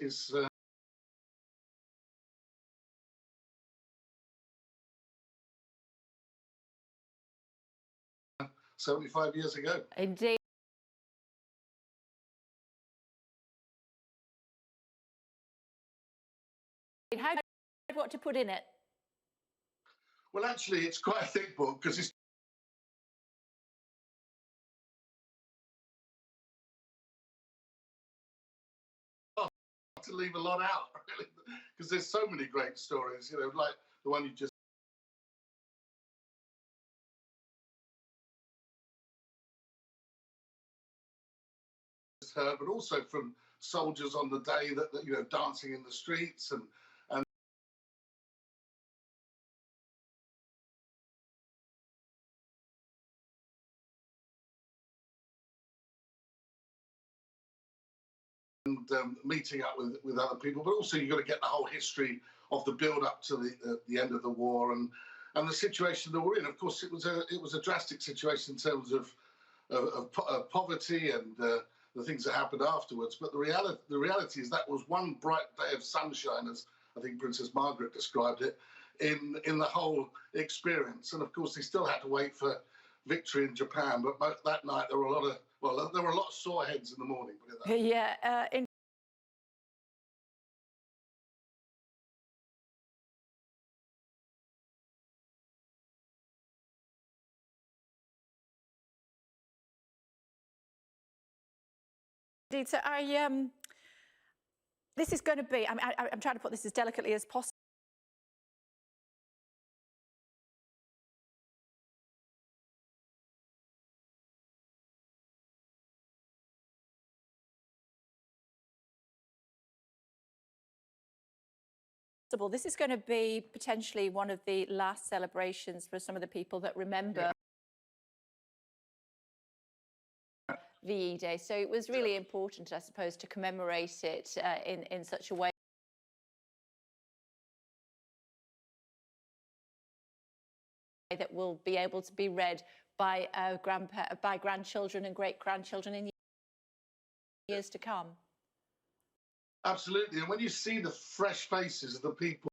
is 75 years ago. Indeed. How do you know what to put in it? Well, actually, it's quite a thick book because it's to leave a lot out, really, because there's so many great stories, you know, like the one you just heard, but also from soldiers on the day that you know, dancing in the streets and meeting up with other people, but also you've got to get the whole history of the build up to the end of the war and the situation that we're in. Of course, it was a drastic situation in terms of poverty and the things that happened afterwards. But the reality is that was one bright day of sunshine, as I think Princess Margaret described it, in the whole experience. And of course, they still had to wait for victory in Japan. But that night there were a lot of sore heads in the morning. Put it that way. Yeah. So this is going to be, I'm trying to put this as delicately as possible. This is going to be potentially one of the last celebrations for some of the people that remember VE Day. So it was really important, I suppose, to commemorate it in such a way that will be able to be read by grandchildren and great-grandchildren in years to come. Absolutely. And when you see the fresh faces of the people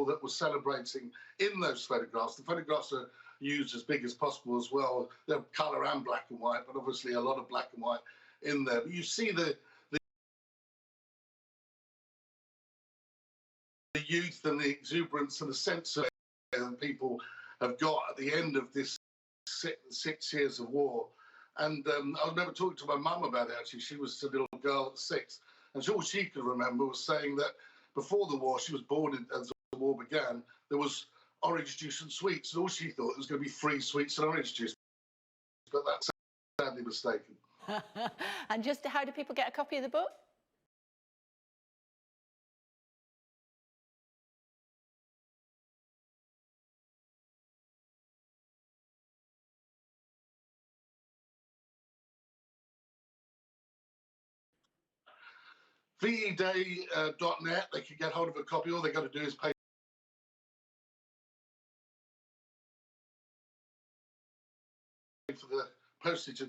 that were celebrating in those photographs, the photographs are used as big as possible as well. They're colour and black and white, but obviously a lot of black and white in there. But you see the youth and the exuberance and the sense of that people have got at the end of this 6 years of war. And I remember talking to my mum about it, actually. She was a little girl at 6. And all she could remember was saying that before the war, she was born as the war began, there was orange juice and sweets. And all she thought was going to be free sweets and orange juice. But that's sadly mistaken. And just how do people get a copy of the book? VEday.net, they can get hold of a copy. All they got to do is pay for the postage